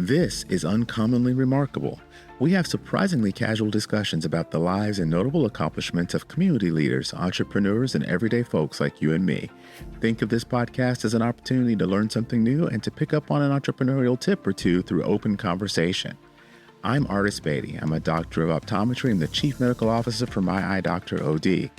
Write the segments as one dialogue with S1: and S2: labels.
S1: This is Uncommonly Remarkable. We have surprisingly casual discussions about the lives and notable accomplishments of community leaders, entrepreneurs, and everyday folks like you and me. Think of this podcast as an opportunity to learn something new and to pick up on an entrepreneurial tip or two through open conversation. I'm Artis Beatty. I'm a doctor of optometry and the chief medical officer for My Eye Doctor OD.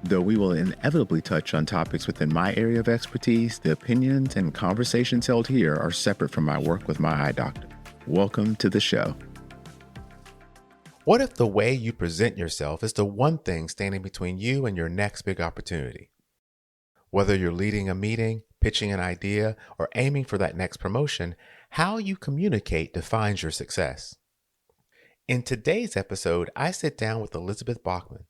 S1: Though we will inevitably touch on topics within my area of expertise, the opinions and conversations held here are separate from my work with My Eye Doctor. Welcome to the show.
S2: What if the way you present yourself is the one thing standing between you and your next big opportunity? Whether you're leading a meeting, pitching an idea, or aiming for that next promotion, how you communicate defines your success. In today's episode, I sit down with Elizabeth Bachman.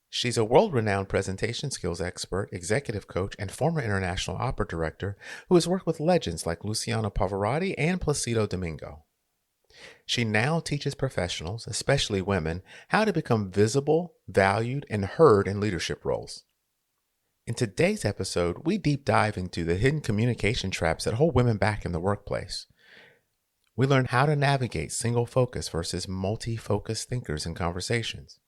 S2: She's a world-renowned presentation skills expert, executive coach, and former international opera director who has worked with legends like Luciano Pavarotti and Plácido Domingo. She now teaches professionals, especially women, how to become visible, valued, and heard in leadership roles. In today's episode, we deep dive into the hidden communication traps that hold women back in the workplace. We learn how to navigate single focus versus multi-focus thinkers in conversations.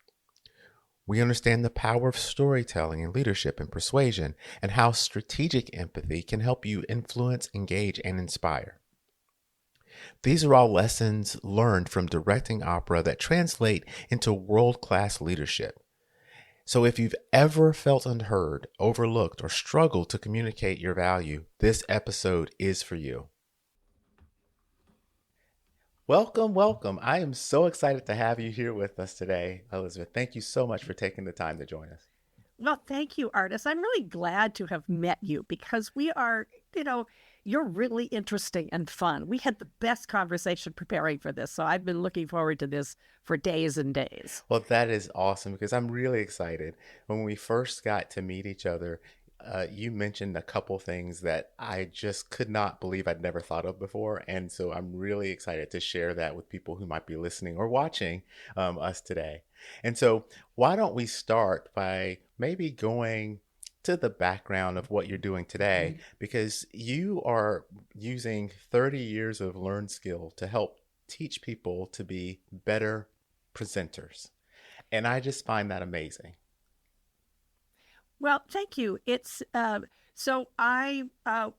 S2: We understand the power of storytelling in leadership and persuasion and how strategic empathy can help you influence, engage, and inspire. These are all lessons learned from directing opera that translate into world-class leadership. So if you've ever felt unheard, overlooked, or struggled to communicate your value, this episode is for you. Welcome. I am so excited to have you here with us today, Elizabeth. Thank you so much for taking the time to join us.
S3: Well, thank you, Artis. I'm really glad to have met you because we are, you're really interesting and fun. We had the best conversation preparing for this, so I've been looking forward to this for days and days.
S2: Well, that is awesome because I'm really excited. When we first got to meet each other, you mentioned a couple things that I just could not believe I'd never thought of before. And so I'm really excited to share that with people who might be listening or watching us today. And so why don't we start by maybe going to the background of what you're doing today, because you are using 30 years of learned skill to help teach people to be better presenters. And I just find that amazing.
S3: Well, thank you. It's so I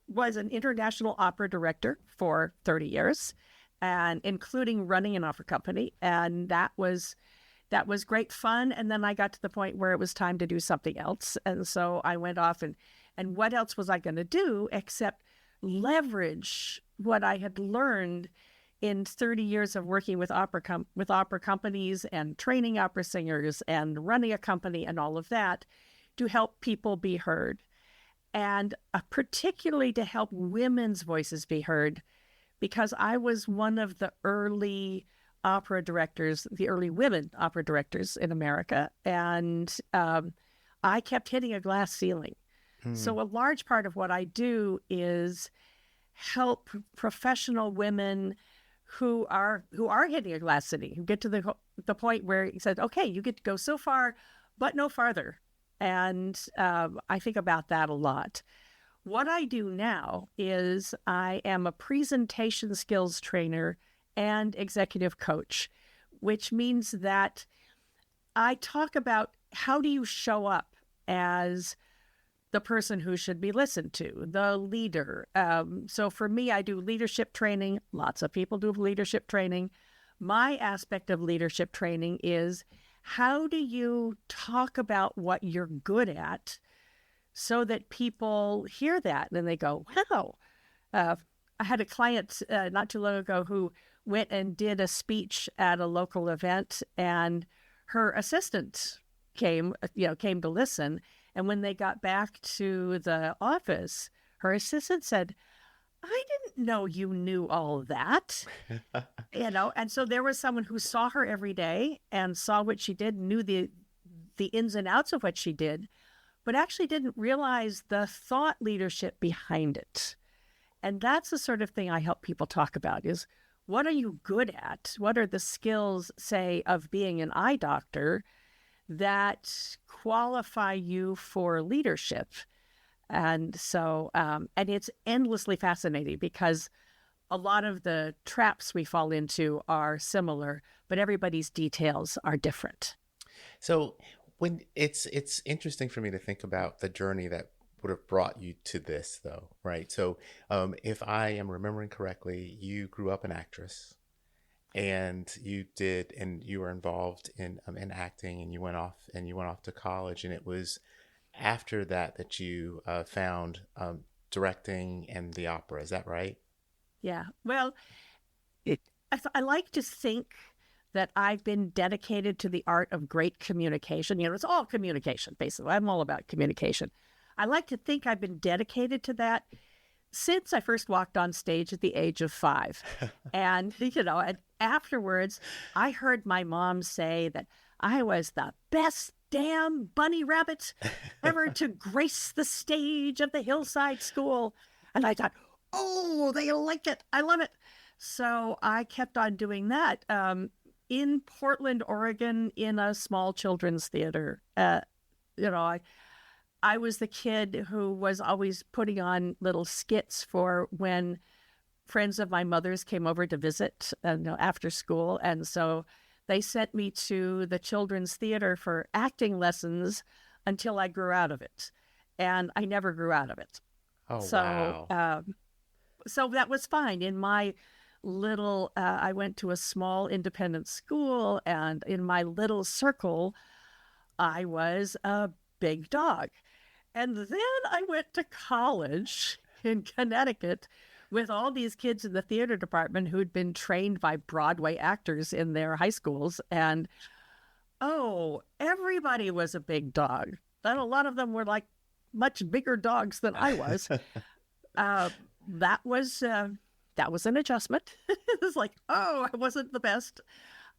S3: was an international opera director for 30 years, and including running an opera company, and that was great fun. And then I got to the point where it was time to do something else, and so I went off and what else was I going to do except leverage what I had learned in 30 years of working with opera companies and training opera singers and running a company and all of that, to help people be heard, and particularly to help women's voices be heard, because I was one of the early opera directors, the early women opera directors in America, and I kept hitting a glass ceiling. So a large part of what I do is help professional women who are hitting a glass ceiling, who get to the point where he said, okay, you get to go so far, but no farther. And I think about that a lot. What I do now is I am a presentation skills trainer and executive coach, which means that I talk about how do you show up as the person who should be listened to, the leader. So for me, I do leadership training. Lots of people do leadership training. My aspect of leadership training is, how do you talk about what you're good at so that people hear that and they go, wow. I had a client not too long ago who went and did a speech at a local event, and her assistant came to listen. And when they got back to the office, her assistant said, I didn't know you knew all that, and so there was someone who saw her every day and saw what she did, knew the ins and outs of what she did, but actually didn't realize the thought leadership behind it. And that's the sort of thing I help people talk about is, what are you good at? What are the skills, say, of being an eye doctor that qualify you for leadership? And so, and it's endlessly fascinating because a lot of the traps we fall into are similar, but everybody's details are different.
S2: So when it's interesting for me to think about the journey that would have brought you to this, though, right? So if I am remembering correctly, you grew up an actress, and you were involved in acting, and you went off to college, and it was after that you found directing and the opera. Is that right?
S3: Yeah. Well, I like to think that I've been dedicated to the art of great communication. It's all communication, basically. I'm all about communication. I like to think I've been dedicated to that since I first walked on stage at the age of 5. And, and afterwards, I heard my mom say that I was the best damn bunny rabbit ever to grace the stage of the Hillside School. And I thought, oh, they like it. I love it. So I kept on doing that in Portland, Oregon, in a small children's theater. I was the kid who was always putting on little skits for when friends of my mother's came over to visit after school. And so they sent me to the children's theater for acting lessons until I grew out of it. And I never grew out of it.
S2: Oh,
S3: so,
S2: wow.
S3: So that was fine. In my little, I went to a small independent school, and in my little circle, I was a big dog. And then I went to college in Connecticut with all these kids in the theater department who'd been trained by Broadway actors in their high schools. And, everybody was a big dog. And a lot of them were like much bigger dogs than I was. That was an adjustment. It was like, I wasn't the best.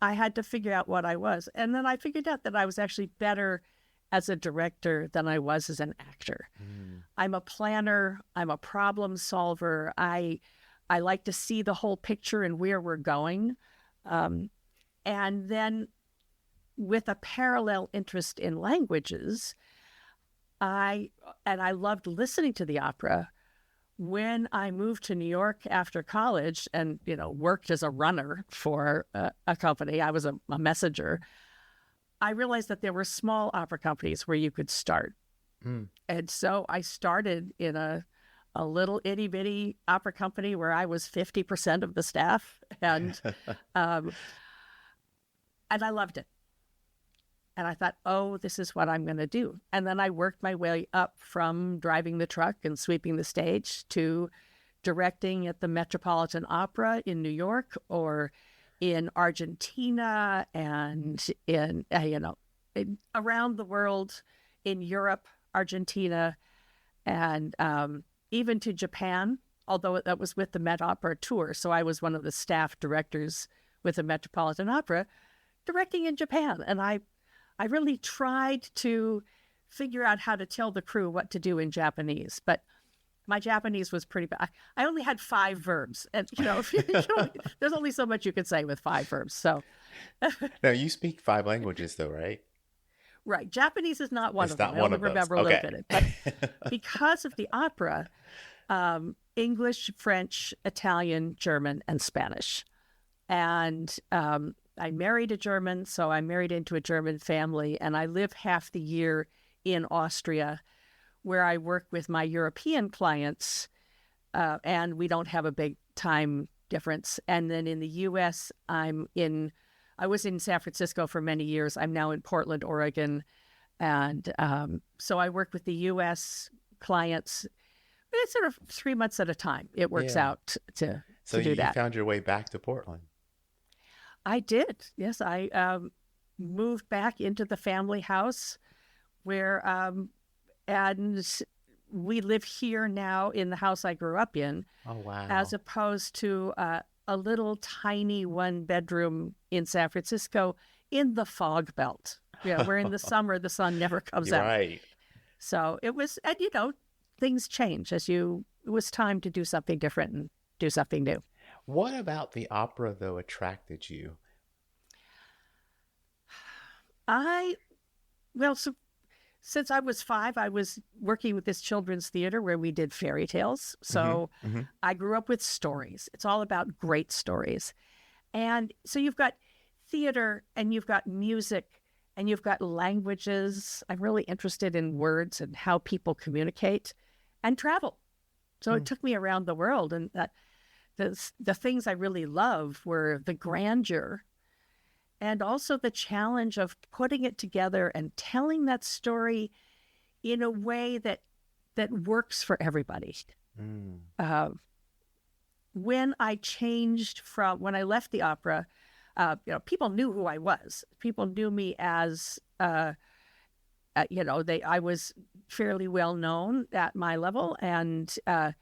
S3: I had to figure out what I was. And then I figured out that I was actually better as a director than I was as an actor. I'm a planner. I'm a problem solver. I like to see the whole picture and where we're going. And then with a parallel interest in languages, I loved listening to the opera. When I moved to New York after college and, worked as a runner for a company, I was a messenger. I realized that there were small opera companies where you could start. And so I started in a little itty bitty opera company where I was 50% of the staff. And I loved it. And I thought, this is what I'm going to do. And then I worked my way up from driving the truck and sweeping the stage to directing at the Metropolitan Opera in New York, or in Argentina, and in, around the world, in Europe, Argentina, and even to Japan, although that was with the Met Opera tour. So I was one of the staff directors with the Metropolitan Opera, directing in Japan. And I really tried to figure out how to tell the crew what to do in Japanese, but my Japanese was pretty bad. I only had 5 verbs, and there's only so much you could say with 5 verbs. So,
S2: Now you speak 5 languages, though, right?
S3: Right, Japanese is not one
S2: It's
S3: of them.
S2: not
S3: I
S2: one
S3: only
S2: of those.
S3: remember a little
S2: Okay.
S3: bit, but because of the opera, English, French, Italian, German, and Spanish, and I married a German, so I married into a German family, and I live half the year in Austria, where I work with my European clients, and we don't have a big time difference. And then in the U.S., I was in San Francisco for many years. I'm now in Portland, Oregon. And so I work with the U.S. clients. It's sort of 3 months at a time. It works out to do that.
S2: So you found your way back to Portland.
S3: I did. Yes, I moved back into the family house where, and we live here now in the house I grew up in.
S2: Oh, wow.
S3: As opposed to a little tiny 1-bedroom in San Francisco in the fog belt. Where in the summer the sun never comes out.
S2: Right.
S3: So it was, and things change it was time to do something different and do something new.
S2: What about the opera, though, attracted you?
S3: So since I was 5, I was working with this children's theater where we did fairy tales. So I grew up with stories. It's all about great stories. And so you've got theater and you've got music and you've got languages. I'm really interested in words and how people communicate and travel. So it took me around the world. And the things I really love were the grandeur and also the challenge of putting it together and telling that story in a way that works for everybody. When I when I left the opera, people knew who I was. People knew me as, I was fairly well known at my level, and I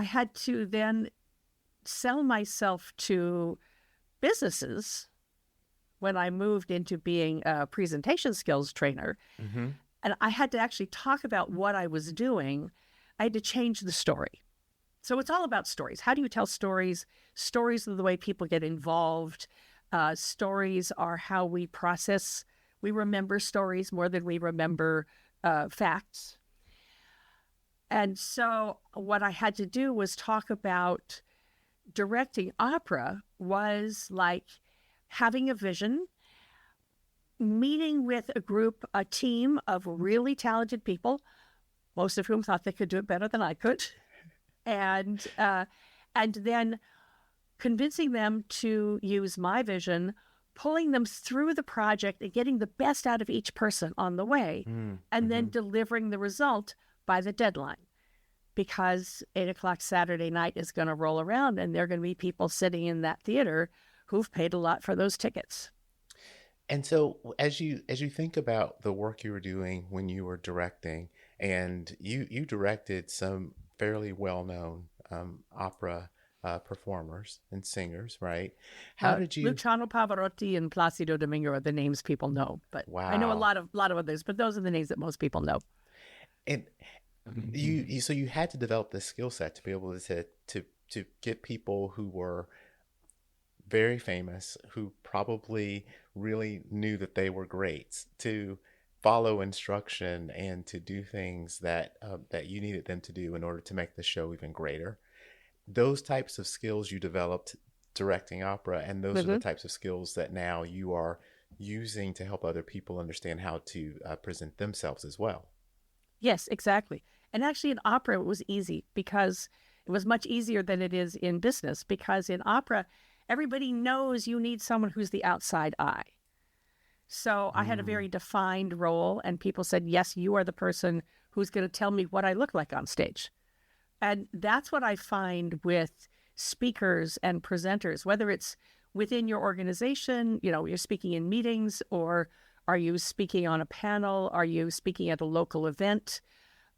S3: had to then sell myself to businesses when I moved into being a presentation skills trainer. And I had to actually talk about what I was doing. I had to change the story. So it's all about stories. How do you tell stories? Stories are the way people get involved. Stories are how we process. We remember stories more than we remember facts. And so what I had to do was talk about directing opera was like having a vision, meeting with a team of really talented people, most of whom thought they could do it better than I could, and then convincing them to use my vision, pulling them through the project and getting the best out of each person on the way, and then delivering the result by the deadline. Because 8:00 Saturday night is going to roll around and there are going to be people sitting in that theater who've paid a lot for those tickets.
S2: And so as you think about the work you were doing when you were directing, and you directed some fairly well-known opera performers and singers, right? How did you...
S3: Luciano, Pavarotti, and Plácido, Domingo are the names people know, but
S2: Wow.
S3: I know a lot of others, but those are the names that most people know.
S2: And so you had to develop this skill set to be able to get people who were very famous, who probably really knew that they were great, to follow instruction and to do things that you needed them to do in order to make the show even greater. Those types of skills you developed directing opera, and those are the types of skills that now you are using to help other people understand how to present themselves as well.
S3: Yes, exactly. And actually in opera, it was easy because it was much easier than it is in business, because in opera, everybody knows you need someone who's the outside eye. So I had a very defined role, and people said, yes, you are the person who's going to tell me what I look like on stage. And that's what I find with speakers and presenters, whether it's within your organization, you're speaking in meetings, or are you speaking on a panel? Are you speaking at a local event?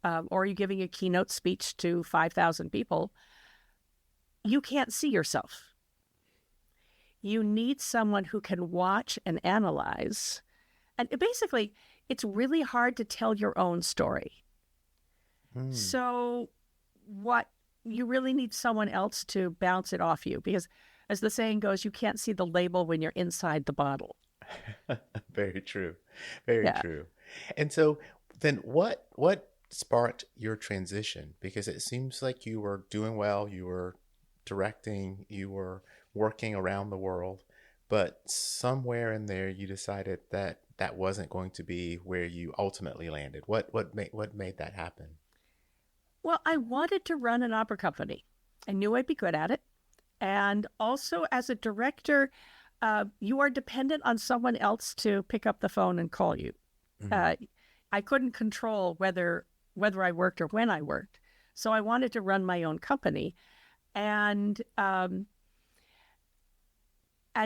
S3: Or are you giving a keynote speech to 5,000 people? You can't see yourself. You need someone who can watch and analyze. And basically, it's really hard to tell your own story. So what you really need someone else to bounce it off you, because as the saying goes, you can't see the label when you're inside the bottle.
S2: Very true. Very true. And so then what sparked your transition? Because it seems like you were doing well, you were directing, you were working around the world, but somewhere in there you decided that that wasn't going to be where you ultimately landed. What made that happen?
S3: Well, I wanted to run an opera company. I knew I'd be good at it. And also as a director, you are dependent on someone else to pick up the phone and call you. I couldn't control whether I worked or when I worked. So I wanted to run my own company. And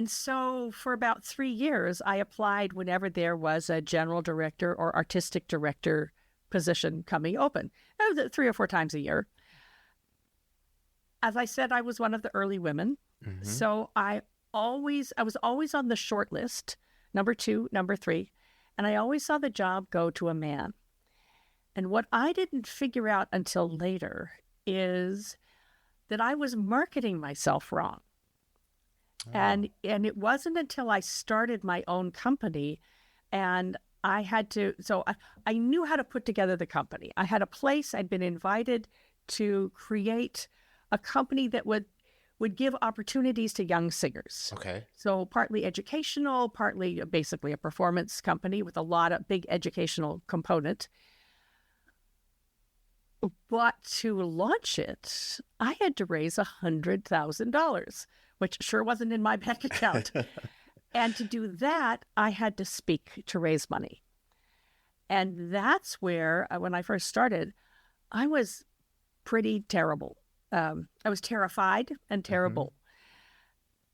S3: so for about 3 years, I applied whenever there was a general director or artistic director position coming open, 3 or 4 times a year. As I said, I was one of the early women. So I was always on the short list, number 2, number 3, and I always saw the job go to a man. And what I didn't figure out until later is that I was marketing myself wrong. And it wasn't until I started my own company And I knew how to put together the company. I had a place. I'd been invited to create a company that would give opportunities to young singers.
S2: Okay.
S3: So partly educational, partly basically a performance company with a lot of big educational component. But to launch it, I had to raise $100,000, which sure wasn't in my bank account. And to do that, I had to speak to raise money. And that's where, when I first started, I was pretty terrible. I was terrified and terrible.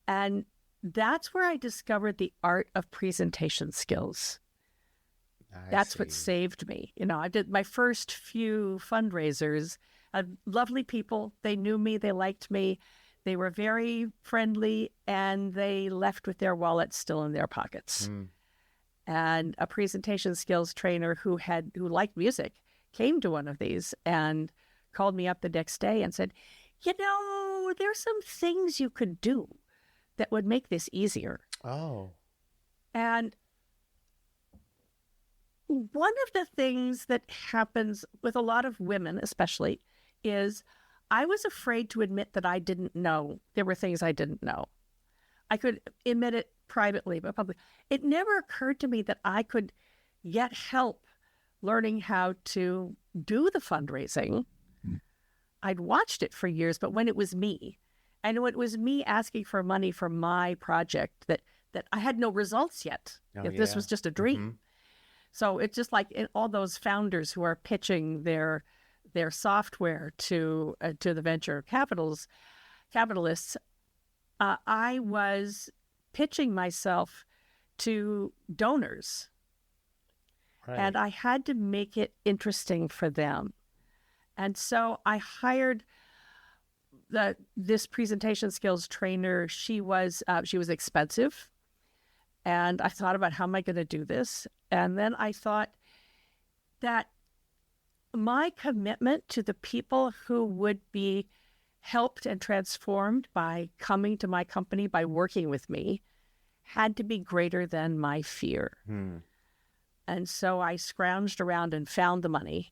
S3: And that's where I discovered the art of presentation skills. That's what saved me. I did my first few fundraisers. Lovely people. They knew me. They liked me. They were very friendly, and they left with their wallets still in their pockets. And a presentation skills trainer who liked music came to one of these and called me up the next day and said, there's some things you could do that would make this easier.
S2: Oh.
S3: And one of the things that happens with a lot of women, especially, is I was afraid to admit that I didn't know. There were things I didn't know. I could admit it privately, but publicly. It never occurred to me that I could get help learning how to do the fundraising. I'd watched it for years, but when it was me, and when it was me asking for money for my project that I had no results yet, this was just a dream. So it's just like all those founders who are pitching their software to the venture capitalists. I was pitching myself to donors, and I had to make it interesting for them. And so I hired this presentation skills trainer. She was expensive, and I thought about, how am I going to do this? And then I thought that my commitment to the people who would be helped and transformed by coming to my company, by working with me, had to be greater than my fear. And so I scrounged around and found the money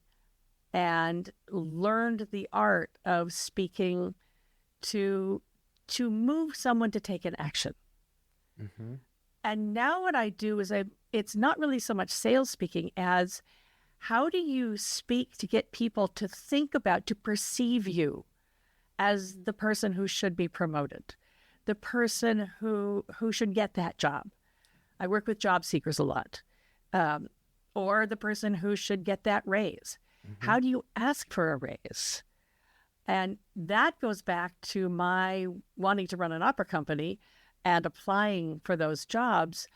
S3: and learned the art of speaking to move someone to take an action. And now what I do is it's not really so much sales speaking as how do you speak to get people to think about, to perceive you as the person who should be promoted, the person who should get that job. I work with job seekers a lot. Or the person who should get that raise. How do you ask for a raise? And that goes back to my wanting to run an opera company and applying for those jobs.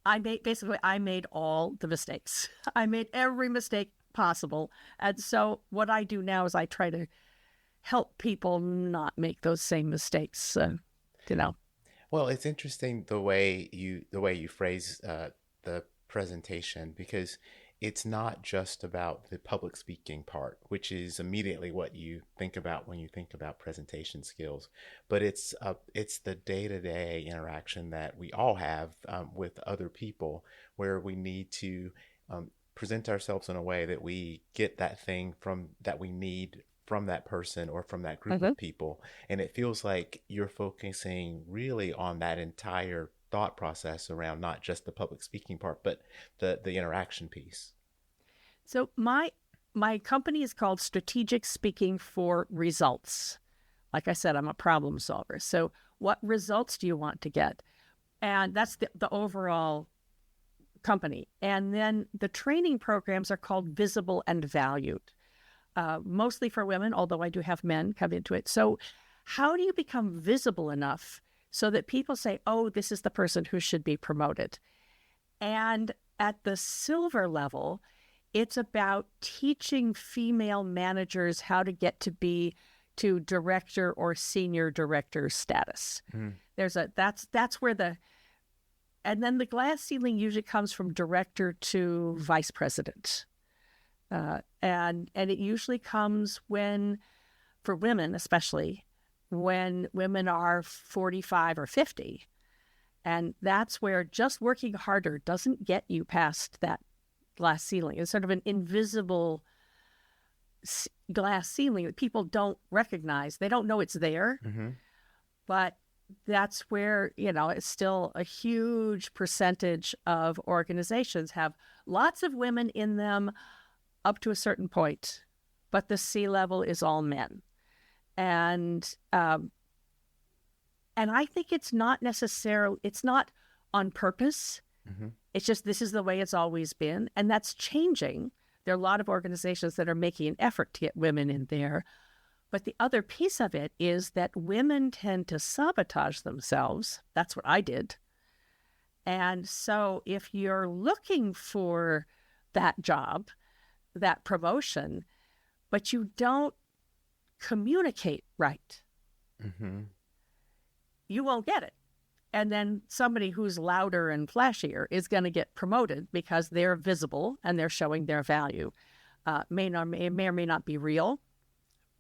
S3: I made all the mistakes. I made every mistake possible. And so what I do now is I try to help people not make those same mistakes,
S2: Well, it's interesting the way you phrase the presentation, because it's not just about the public speaking part, which is immediately what you think about when you think about presentation skills, but it's the day-to-day interaction that we all have with other people, where we need to present ourselves in a way that we get that thing that we need from that person or from that group of people. And it feels like you're focusing really on that entire thought process around not just the public speaking part, but the interaction piece.
S3: So my company is called Strategic Speaking for Results. Like I said, I'm a problem solver. So what results do you want to get? And that's the overall company. And then the training programs are called Visible and Valued. Mostly for women, although I do have men come into it. So how do you become visible enough so that people say, oh, this is the person who should be promoted? And at the silver level, it's about teaching female managers how to get to director or senior director status. That's where and then the glass ceiling usually comes from director to vice president. And it usually comes for women especially, when women are 45 or 50. And that's where just working harder doesn't get you past that glass ceiling. It's sort of an invisible glass ceiling that people don't recognize. They don't know it's there, but that's where, it's still a huge percentage of organizations have lots of women in them up to a certain point, but the C-level is all men. And I think it's not on purpose. It's just, this is the way it's always been. And that's changing. There are a lot of organizations that are making an effort to get women in there. But the other piece of it is that women tend to sabotage themselves. That's what I did. And so if you're looking for that job, that promotion, but you don't communicate right, you won't get it. And then somebody who's louder and flashier is going to get promoted because they're visible and they're showing their value. May or may not be real,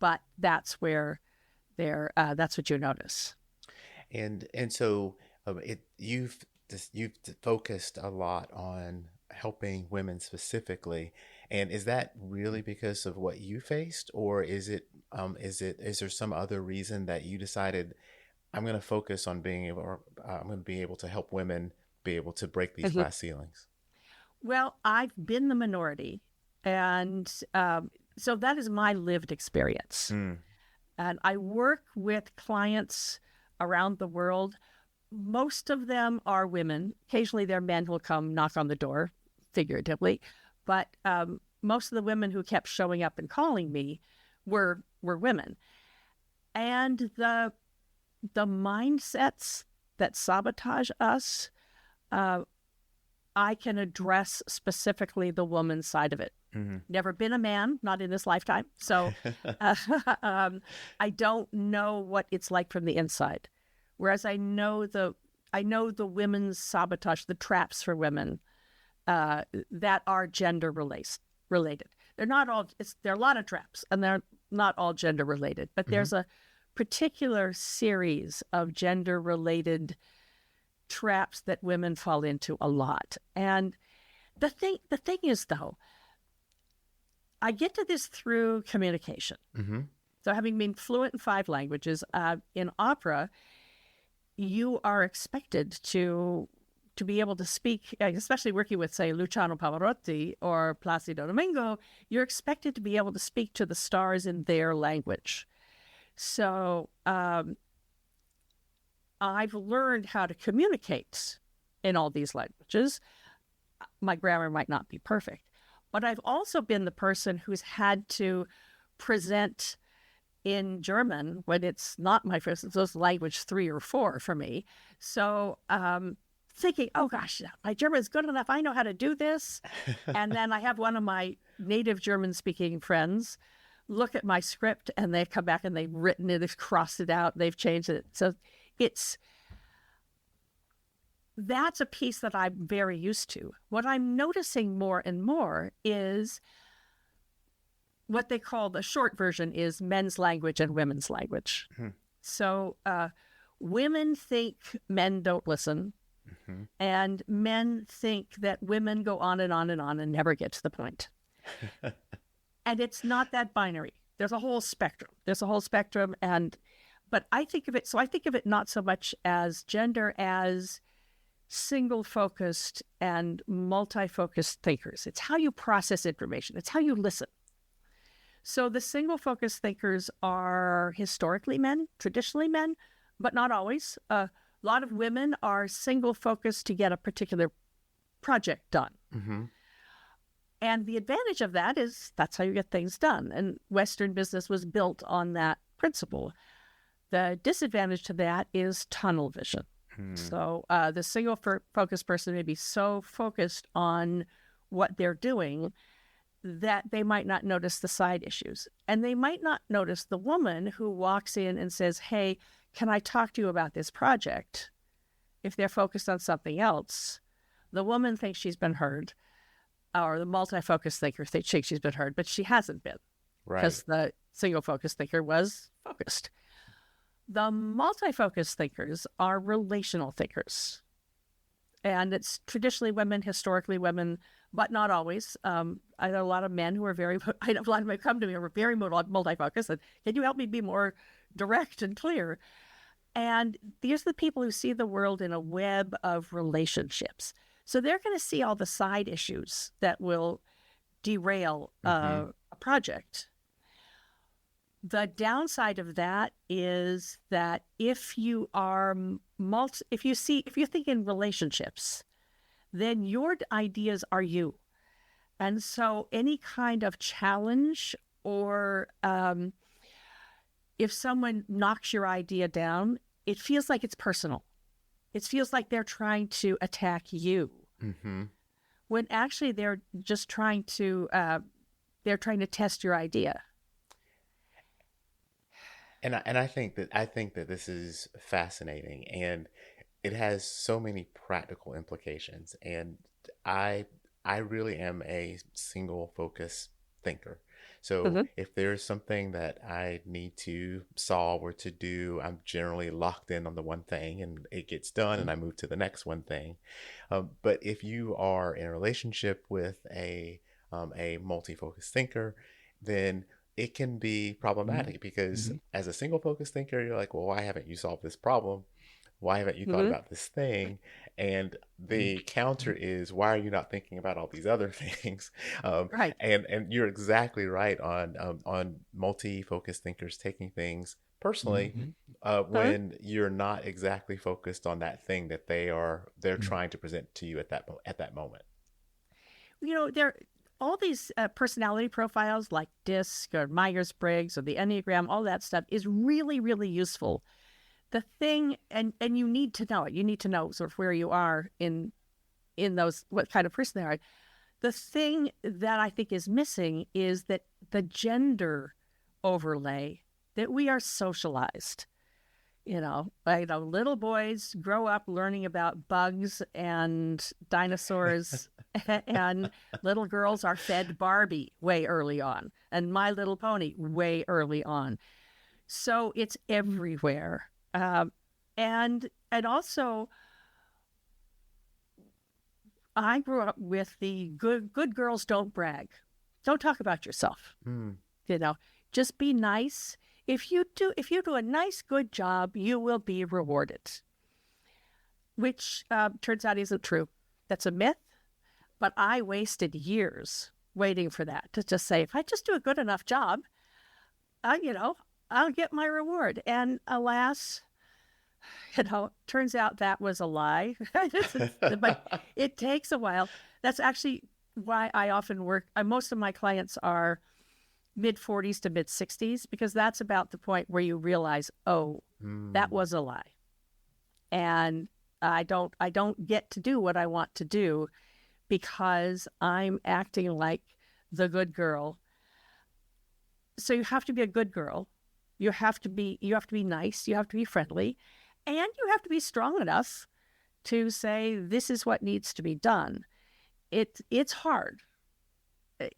S3: but that's where that's what you notice.
S2: And so you've focused a lot on helping women specifically. And is that really because of what you faced, or is there some other reason that you decided, I'm going to focus on I'm going to be able to help women be able to break these glass ceilings?
S3: Well, I've been the minority, and so that is my lived experience. And I work with clients around the world. Most of them are women. Occasionally their men will come knock on the door, figuratively. But most of the women who kept showing up and calling me were women. And the mindsets that sabotage us, I can address specifically the woman's side of it. Never been a man, not in this lifetime. So I don't know what it's like from the inside. Whereas I know the women's sabotage, the traps for women that are gender related. They're not all. There are a lot of traps, and they're not all gender related. But there's a particular series of gender related traps that women fall into a lot. And the thing is, though, I get to this through communication. So having been fluent in 5 languages, in opera, you are expected to be able to speak, especially working with, say, Luciano Pavarotti or Plácido Domingo, you're expected to be able to speak to the stars in their language. So I've learned how to communicate in all these languages. My grammar might not be perfect, but I've also been the person who's had to present in German when it's not my first, it's language 3 or 4 for me. So thinking, oh gosh, my German is good enough. I know how to do this. And then I have one of my native German speaking friends look at my script, and they come back and they've written it, they've crossed it out, they've changed it. So that's a piece that I'm very used to. What I'm noticing more and more is what they call, the short version is men's language and women's language. So women think men don't listen, and men think that women go on and on and on and never get to the point. And it's not that binary. There's a whole spectrum. But I think of it not so much as gender as single-focused and multi-focused thinkers. It's how you process information. It's how you listen. So the single-focused thinkers are historically men, traditionally men, but not always. A lot of women are single-focused to get a particular project done. And the advantage of that is that's how you get things done. And Western business was built on that principle. The disadvantage to that is tunnel vision. So the single-focused person may be so focused on what they're doing that they might not notice the side issues. And they might not notice the woman who walks in and says, hey, can I talk to you about this project? If they're focused on something else, the woman thinks she's been heard, or the multi-focused thinker thinks she's been heard, but she hasn't been.
S2: Right.
S3: Because the single-focused thinker was focused. The multi-focused thinkers are relational thinkers. And it's traditionally women, historically women, but not always. I know a lot of men who are I know a lot of men come to me who are very multi-focused and, can you help me be more direct and clear? And these are the people who see the world in a web of relationships. So they're going to see all the side issues that will derail a project. The downside of that is that if you are if you think in relationships, then your ideas are you. And so any kind of challenge or if someone knocks your idea down, it feels like it's personal. It feels like they're trying to attack you, when actually they're just trying to test your idea.
S2: And I think that this is fascinating, and it has so many practical implications. And I really am a single focus thinker. So if there's something that I need to solve or to do, I'm generally locked in on the one thing, and it gets done, and I move to the next one thing. But if you are in a relationship with a multi-focus thinker, then it can be problematic, because as a single focus thinker, you're like, well, why haven't you solved this problem? Why haven't you thought about this thing? And the counter is, why are you not thinking about all these other things?
S3: Right.
S2: And you're exactly right on multi-focus thinkers taking things personally when you're not exactly focused on that thing that they're trying to present to you at that moment.
S3: You know, there all these personality profiles like DISC or Myers-Briggs or the Enneagram, all that stuff is really, really useful. The thing, and you need to know it. You need to know sort of where you are in those, what kind of person they are. The thing that I think is missing is that the gender overlay, that we are socialized. Little boys grow up learning about bugs and dinosaurs, and little girls are fed Barbie way early on, and My Little Pony way early on. So it's everywhere. And also, I grew up with the good girls don't brag. Don't talk about yourself. Just be nice. If you do a nice, good job, you will be rewarded. Which turns out isn't true. That's a myth. But I wasted years waiting for that to just say, if I just do a good enough job, I'll get my reward. And alas, turns out that was a lie. But it takes a while. That's actually why I often work. Most of my clients are mid-40s to mid-60s, because that's about the point where you realize, that was a lie. And I don't get to do what I want to do because I'm acting like the good girl. So you have to be a good girl. You have to be nice. You have to be friendly, and you have to be strong enough to say, this is what needs to be done. It's hard.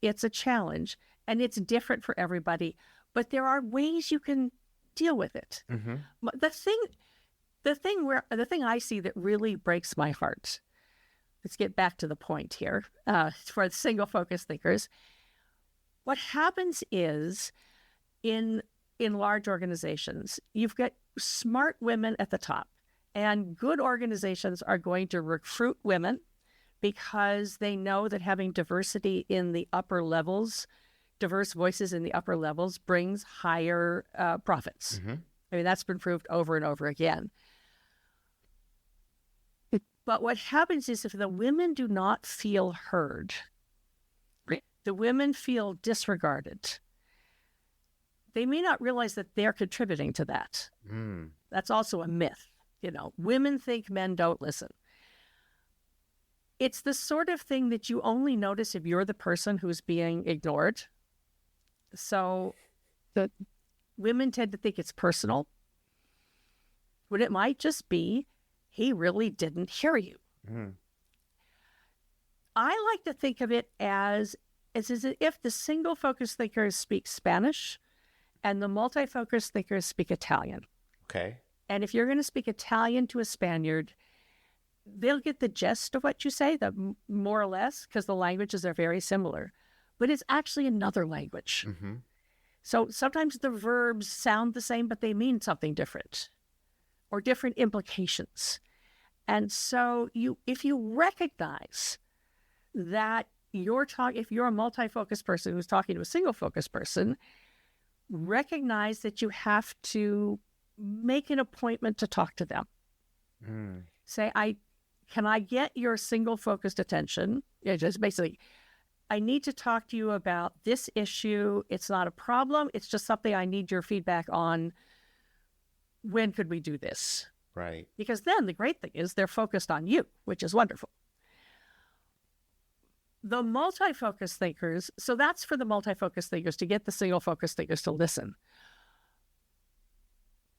S3: It's a challenge, and it's different for everybody, but there are ways you can deal with it. The thing I see that really breaks my heart, let's get back to the point here, for single focus thinkers. What happens is in large organizations, you've got smart women at the top, and good organizations are going to recruit women because they know that having diversity in the upper levels, diverse voices in the upper levels, brings higher profits. I mean, that's been proved over and over again. But what happens is, if the women do not feel heard, the women feel disregarded, they may not realize that they're contributing to that. That's also a myth. Women think men don't listen. It's the sort of thing that you only notice if you're the person who's being ignored. So the women tend to think it's personal, when it might just be, he really didn't hear you. I like to think of it as if the single focus thinkers speak Spanish and the multi-focus thinkers speak Italian.
S2: Okay.
S3: And if you're going to speak Italian to a Spaniard, they'll get the gist of what you say, more or less, because the languages are very similar, but it's actually another language.
S2: Mm-hmm.
S3: So sometimes the verbs sound the same, but they mean something different or different implications. And so if you recognize that if you're a multi-focused person who's talking to a single-focused person, recognize that you have to make an appointment to talk to them. Say, can I get your single-focused attention? Yeah, just basically, I need to talk to you about this issue. It's not a problem. It's just something I need your feedback on. When could we do this?
S2: Right.
S3: Because then the great thing is they're focused on you, which is wonderful. The multi-focused thinkers, so that's for the multi-focused thinkers to get the single-focused thinkers to listen.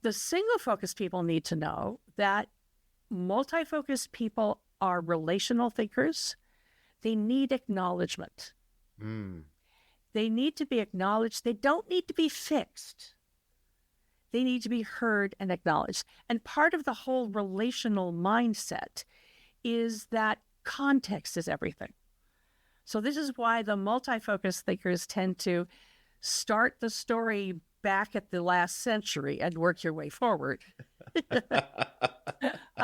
S3: The single-focused people need to know that multi-focused people are relational thinkers. They need acknowledgement. They need to be acknowledged. They don't need to be fixed. They need to be heard and acknowledged. And part of the whole relational mindset is that context is everything. So this is why the multi-focused thinkers tend to start the story back at the last century and work your way forward.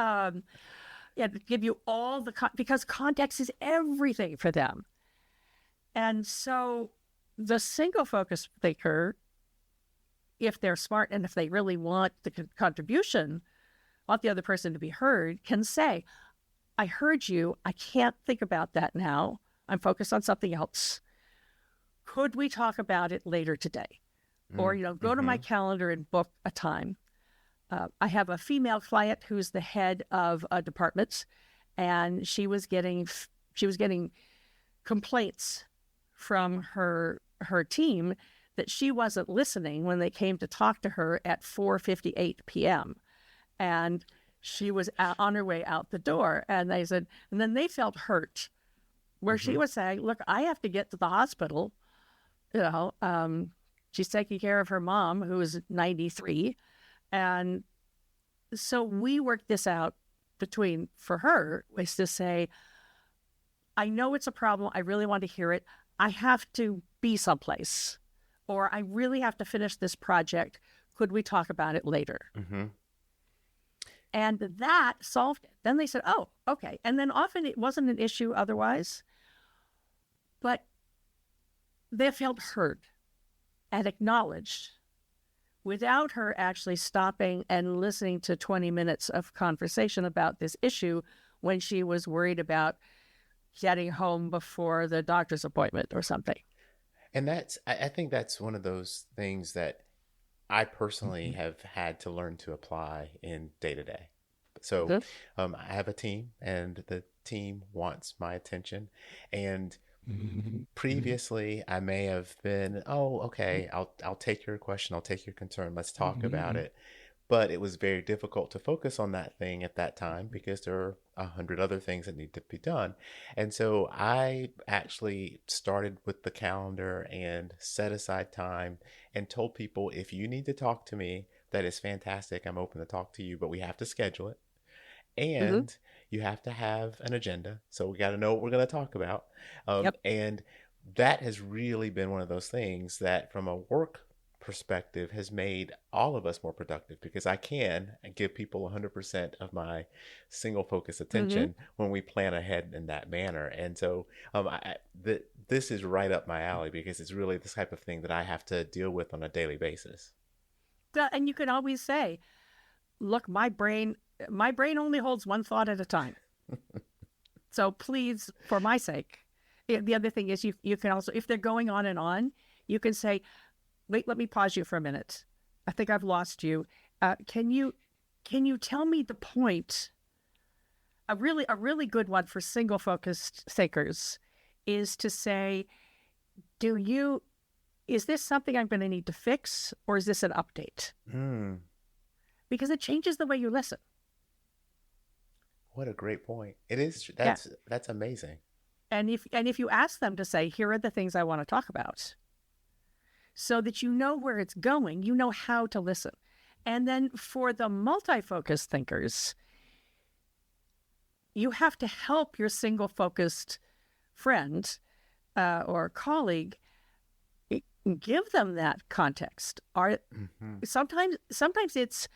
S3: To give you all because context is everything for them. And so the single-focused thinker, if they're smart and if they really want the contribution, want the other person to be heard, can say, I heard you. I can't think about that now. I'm focused on something else. Could we talk about it later today? Or, go to my calendar and book a time. I have a female client who's the head of a department, and she was getting complaints from her team that she wasn't listening when they came to talk to her at 4:58 p.m. And she was on her way out the door. And they said, and then they felt hurt, where she was saying, look, I have to get to the hospital. She's taking care of her mom, who is 93. And so we worked this out for her, was to say, I know it's a problem. I really want to hear it. I have to be someplace, or I really have to finish this project. Could we talk about it later? And that solved it. Then they said, oh, okay. And then often it wasn't an issue otherwise, but they felt heard and acknowledged without her actually stopping and listening to 20 minutes of conversation about this issue when she was worried about getting home before the doctor's appointment or something.
S2: And I think that's one of those things that I personally have had to learn to apply in day to day. So I have a team, and the team wants my attention. And previously, I may have been, oh, okay, I'll take your question, I'll take your concern, let's talk about it. But it was very difficult to focus on that thing at that time because there are 100 other things that need to be done. And so I actually started with the calendar and set aside time and told people, if you need to talk to me, that is fantastic. I'm open to talk to you, but we have to schedule it. And you have to have an agenda. So we got to know what we're going to talk about. And that has really been one of those things that from a work perspective has made all of us more productive, because I can give people 100% of my single focus attention when we plan ahead in that manner. And so this is right up my alley, because it's really this type of thing that I have to deal with on a daily basis.
S3: And you can always say, look, my brain only holds one thought at a time. So please, for my sake. The other thing is you can also, if they're going on and on, you can say, wait, let me pause you for a minute. I think I've lost you. Can you tell me the point? A really good one for single focused thinkers is to say, is this something I'm going to need to fix, or is this an update? Because it changes the way you listen.
S2: What a great point. It is. That's amazing.
S3: And if you ask them to say, here are the things I want to talk about, so that you know where it's going, you know how to listen. And then for the multi-focused thinkers, you have to help your single-focused friend or colleague, give them that context. Or sometimes it's,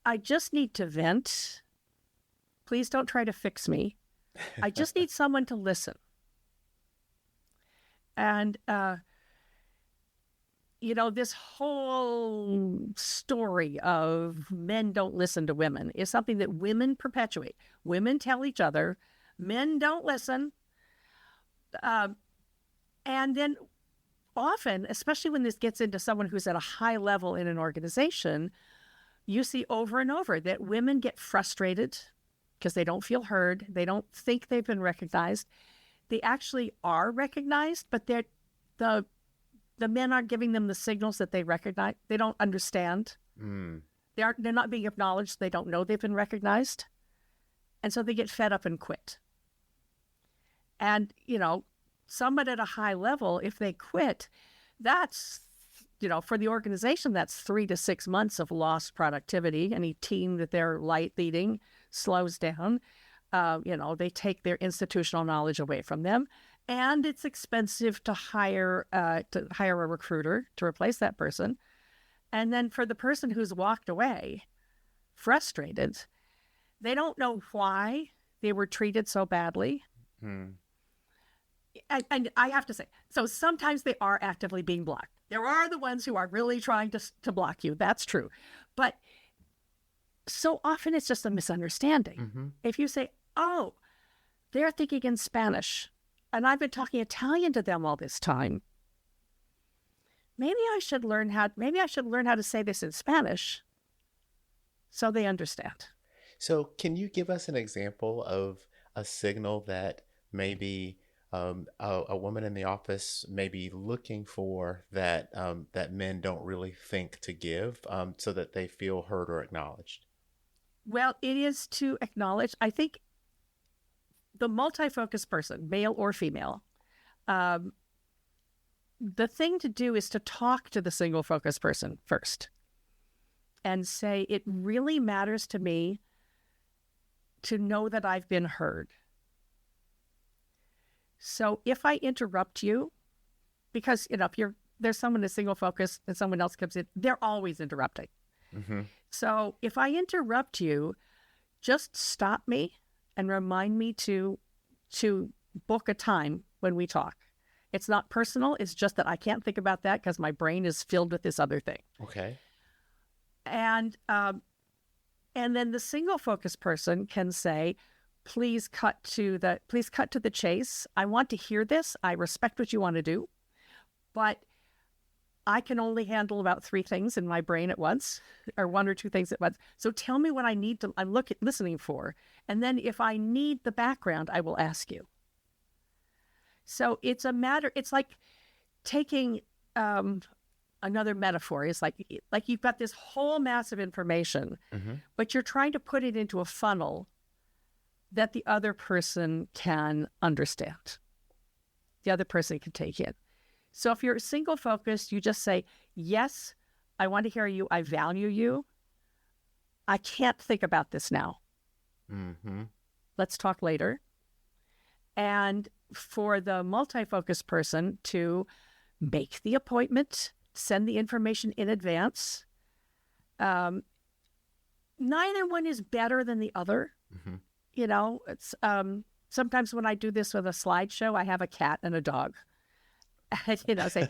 S3: I just need to vent. Please don't try to fix me. I just need someone to listen. And, this whole story of men don't listen to women is something that women perpetuate. Women tell each other, men don't listen. And then often, especially when this gets into someone who's at a high level in an organization, you see over and over that women get frustrated because they don't feel heard. They don't think they've been recognized. They actually are recognized, but the men aren't giving them the signals that they recognize. They don't understand. They're not being acknowledged. They don't know they've been recognized. And so they get fed up and quit. And, someone at a high level, if they quit, that's, for the organization, that's 3 to 6 months of lost productivity. Any team that they're leading slows down. They take their institutional knowledge away from them. And it's expensive to hire a recruiter to replace that person. And then for the person who's walked away, frustrated, they don't know why they were treated so badly. And I have to say, so sometimes they are actively being blocked. There are the ones who are really trying to block you. That's true. But so often it's just a misunderstanding. If you say, oh, they're thinking in Spanish, and I've been talking Italian to them all this time. Maybe I should learn how to say this in Spanish so they understand.
S2: So can you give us an example of a signal that maybe a woman in the office may be looking for that men don't really think to give, so that they feel heard or acknowledged?
S3: Well, it is to acknowledge, I think, the multi-focused person, male or female, the thing to do is to talk to the single-focused person first and say, it really matters to me to know that I've been heard. So if I interrupt you, because, if there's someone that's single-focused and someone else comes in, they're always interrupting. So if I interrupt you, just stop me and remind me to book a time when we talk. It's not personal. It's just that I can't think about that because my brain is filled with this other thing.
S2: Okay.
S3: And then the single focused person can say, please cut to the chase. I want to hear this. I respect what you want to do, but I can only handle about 3 things in my brain at once, or 1 or 2 things at once. So tell me what I'm listening for. And then if I need the background, I will ask you. So it's like taking another metaphor. It's like you've got this whole mass of information, but you're trying to put it into a funnel that the other person can understand. The other person can take in. So if you're single focused, you just say, yes, I want to hear you. I value you. I can't think about this now. Let's talk later. And for the multi-focused person to make the appointment, send the information in advance. Neither one is better than the other. It's sometimes when I do this with a slideshow, I have a cat and a dog. Say,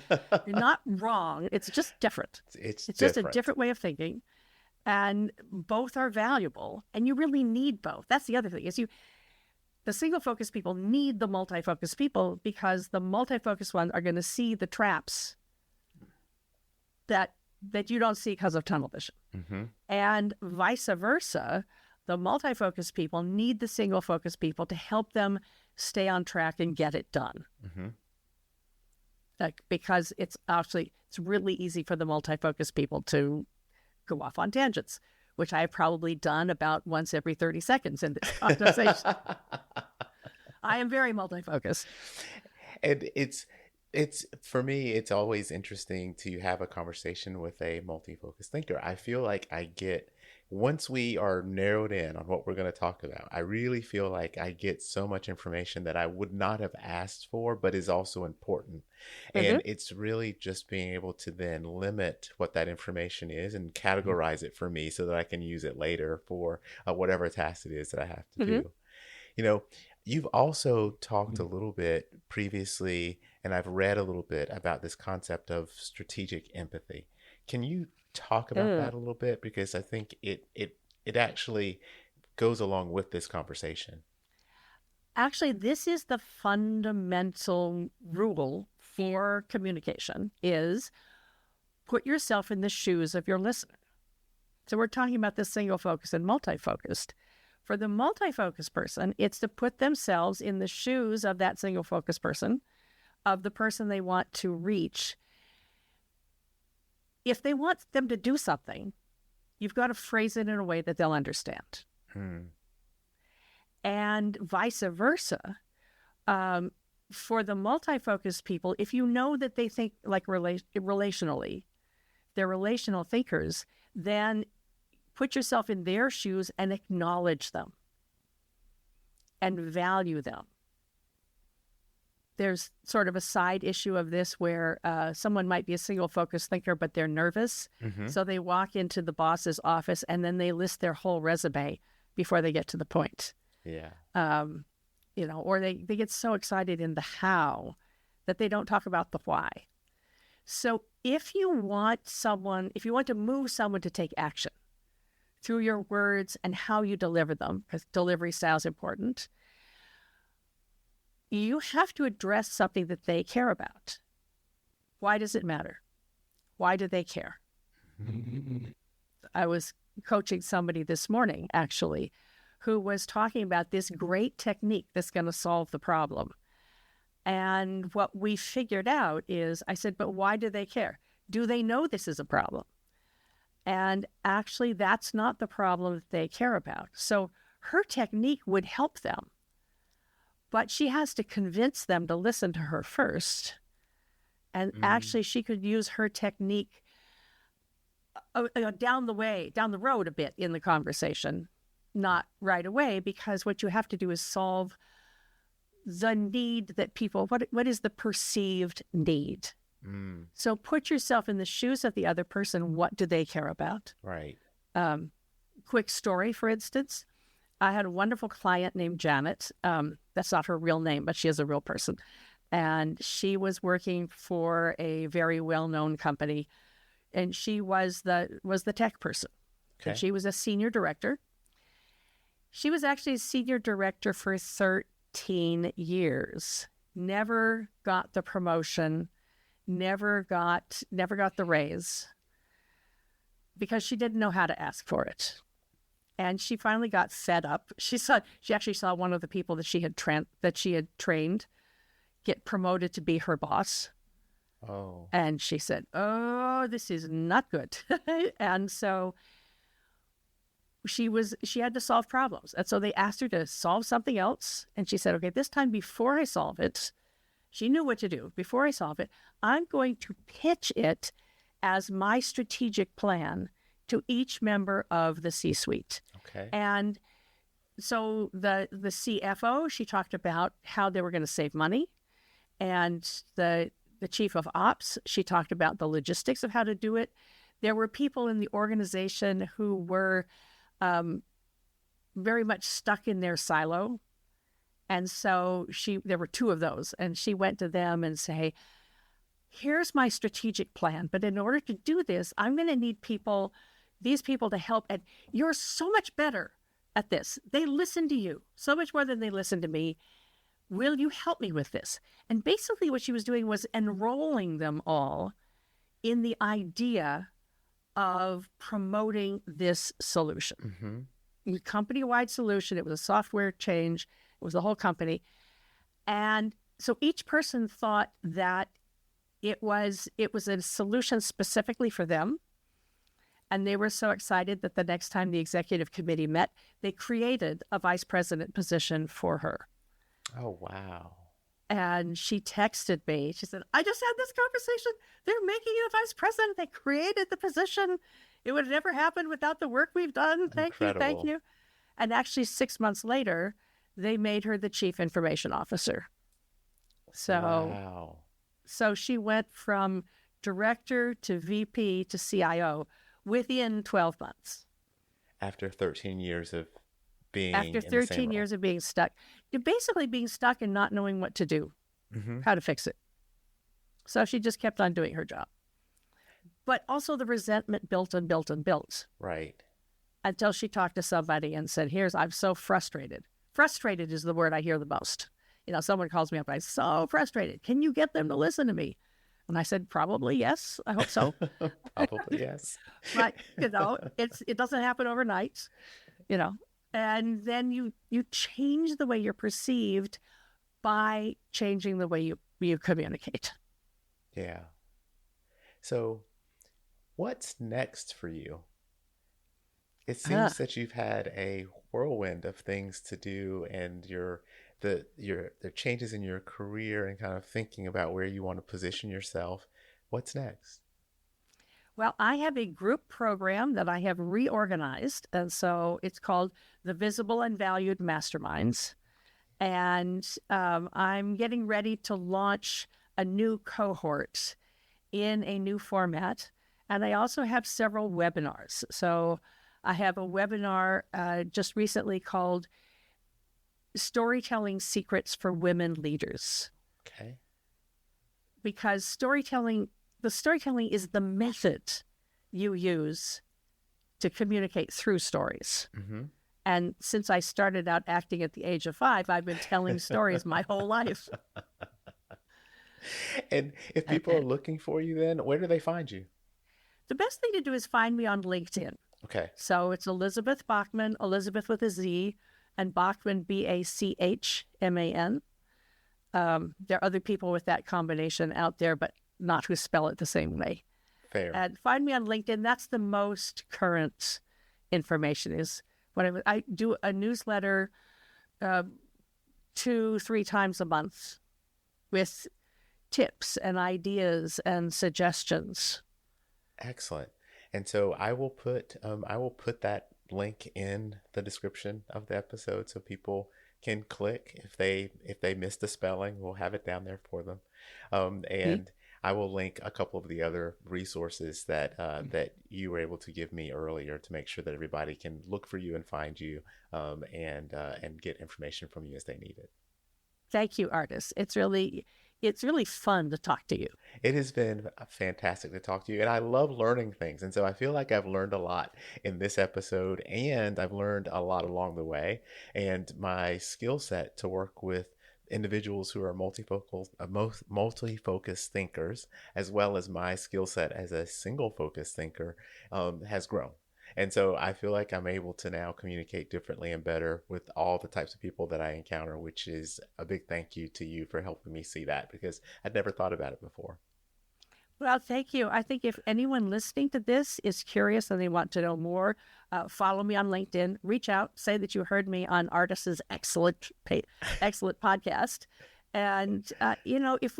S3: you're not wrong. It's just different. It's just a different way of thinking. And both are valuable. And you really need both. That's the other thing is the single-focused people need the multi-focused people because the multi-focused ones are going to see the traps that you don't see because of tunnel vision. And vice versa, the multi-focused people need the single-focused people to help them stay on track and get it done. Because it's really easy for the multi-focused people to go off on tangents, which I have probably done about once every 30 seconds in this conversation. I am very multi-focused.
S2: And It's for me, it's always interesting to have a conversation with a multi-focused thinker. I feel like I get, once we are narrowed in on what we're going to talk about, I really feel like I get so much information that I would not have asked for, but is also important.
S3: Mm-hmm.
S2: And it's really just being able to then limit what that information is and categorize it for me so that I can use it later for whatever task it is that I have to
S3: Mm-hmm.
S2: do. You know, you've also talked a little bit previously, and I've read a little bit about this concept of strategic empathy. Can you talk about
S3: Mm.
S2: that a little bit? Because I think it actually goes along with this conversation.
S3: Actually, this is the fundamental rule for communication is put yourself in the shoes of your listener. So we're talking about the single focus and multi-focused. For the multi-focused person, it's to put themselves in the shoes of that single focused person, of the person they want to reach. If they want them to do something, you've got to phrase it in a way that they'll understand.
S2: Hmm.
S3: And vice versa. For the multi-focused people, if you know that they think like relationally, they're relational thinkers, then put yourself in their shoes and acknowledge them and value them. There's sort of a side issue of this where someone might be a single focused thinker, but they're nervous.
S2: Mm-hmm.
S3: So they walk into the boss's office and then they list their whole resume before they get to the point.
S2: Yeah.
S3: Or they get so excited in the how that they don't talk about the why. So if you want to move someone to take action through your words and how you deliver them, because delivery style is important, you have to address something that they care about. Why does it matter? Why do they care? I was coaching somebody this morning, actually, who was talking about this great technique that's going to solve the problem. And what we figured out is, I said, but why do they care? Do they know this is a problem? And actually, that's not the problem that they care about. So her technique would help them, but she has to convince them to listen to her first. And actually, she could use her technique down the road a bit in the conversation, not right away, because what you have to do is solve the need that people, what is the perceived need? So put yourself in the shoes of the other person. What do they care about?
S2: Right.
S3: Quick story, for instance. I had a wonderful client named Janet. That's not her real name, but she is a real person. And she was working for a very well-known company. And she was the tech person.
S2: Okay.
S3: And she was a senior director. She was actually a senior director for 13 years. Never got the promotion. Never got the raise because she didn't know how to ask for it. And she finally got fed up. She actually saw one of the people that she had trained get promoted to be her boss.
S2: Oh.
S3: And she said, "Oh, this is not good." And so she had to solve problems. And so they asked her to solve something else. And she said, "Okay, this time before I solve it," she knew what to do. "Before I solve it, I'm going to pitch it as my strategic plan to each member of the C-suite."
S2: Okay.
S3: And so the CFO, she talked about how they were going to save money. And the chief of ops, she talked about the logistics of how to do it. There were people in the organization who were very much stuck in their silo. And so there were two of those, and she went to them and say, "Here's my strategic plan. But in order to do this, I'm going to need these people to help. And you're so much better at this. They listen to you so much more than they listen to me. Will you help me with this?" And basically what she was doing was enrolling them all in the idea of promoting this solution.
S2: Mm-hmm.
S3: A company-wide solution. It was a software change. It was the whole company. And so each person thought that it was a solution specifically for them. And they were so excited that the next time the executive committee met, they created a vice president position for her.
S2: Oh, wow.
S3: And she texted me. She said, I just had this conversation. They're making you the vice president. They created the position. It would have never happened without the work we've done. Thank you. Thank you. And actually 6 months later, they made her the chief information officer. So, so she went from director to VP to CIO within 12 months.
S2: After 13 years of being
S3: After 13 years of being stuck. You're basically being stuck and not knowing what to do, how to fix it. So she just kept on doing her job. But also the resentment built and built and built.
S2: Right.
S3: Until she talked to somebody and said, I'm so frustrated. Frustrated is the word I hear the most. You know, someone calls me up, I'm so frustrated. Can you get them to listen to me? And I said, probably yes. I hope so.
S2: Probably yes.
S3: But, you know, it doesn't happen overnight, you know. And then you change the way you're perceived by changing the way you communicate.
S2: Yeah. So what's next for you? It seems that you've had a whirlwind of things to do, and the changes in your career and kind of thinking about where you want to position yourself. What's next?
S3: Well, I have a group program that I have reorganized, and so it's called the Visible and Valued Masterminds. And I'm getting ready to launch a new cohort in a new format. And I also have several webinars. So I have a webinar just recently called Storytelling Secrets for Women Leaders.
S2: Okay.
S3: Because storytelling is the method you use to communicate through stories. Mm-hmm. And since I started out acting at the age of 5, I've been telling stories my whole life.
S2: And if people are looking for you, then where do they find you?
S3: The best thing to do is find me on LinkedIn.
S2: Okay.
S3: So it's Elizabeth Bachman, Elizabeth with a Z, and Bachman, Bachman. There are other people with that combination out there, but not who spell it the same way.
S2: Fair.
S3: And find me on LinkedIn. That's the most current information. Is what I do a newsletter 2-3 times a month with tips and ideas and suggestions.
S2: Excellent. And so I will put that link in the description of the episode so people can click if they missed the spelling. We'll have it down there for them. And I will link a couple of the other resources that you were able to give me earlier to make sure that everybody can look for you and find you and get information from you as they need it.
S3: Thank you, Artis. It's really fun to talk to you.
S2: It has been fantastic to talk to you, and I love learning things. And so I feel like I've learned a lot in this episode, and I've learned a lot along the way. And my skill set to work with individuals who are multi-focused thinkers, as well as my skill set as a single-focused thinker, has grown. And so I feel like I'm able to now communicate differently and better with all the types of people that I encounter, which is a big thank you to you for helping me see that, because I'd never thought about it before.
S3: Well, thank you. I think if anyone listening to this is curious and they want to know more, follow me on LinkedIn, reach out, say that you heard me on Artis's excellent podcast. And, if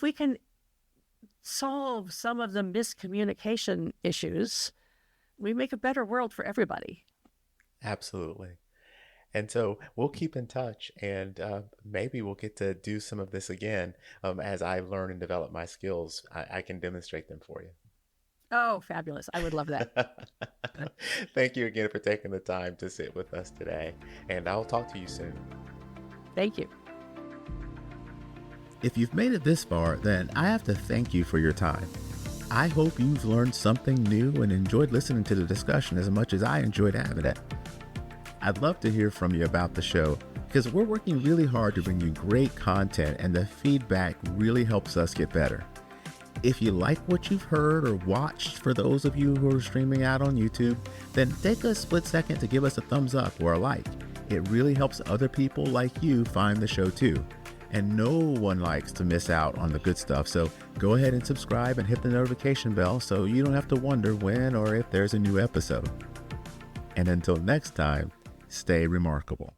S3: we can solve some of the miscommunication issues, we make a better world for everybody.
S2: Absolutely. And so we'll keep in touch, and maybe we'll get to do some of this again as I learn and develop my skills. I can demonstrate them for you.
S3: Oh, fabulous. I would love that.
S2: Thank you again for taking the time to sit with us today, and I'll talk to you soon.
S3: Thank you.
S1: If you've made it this far, then I have to thank you for your time. I hope you've learned something new and enjoyed listening to the discussion as much as I enjoyed having it. I'd love to hear from you about the show, because we're working really hard to bring you great content, and the feedback really helps us get better. If you like what you've heard or watched, for those of you who are streaming out on YouTube, then take a split second to give us a thumbs up or a like. It really helps other people like you find the show too. And no one likes to miss out on the good stuff, so go ahead and subscribe and hit the notification bell so you don't have to wonder when or if there's a new episode. And until next time, stay remarkable.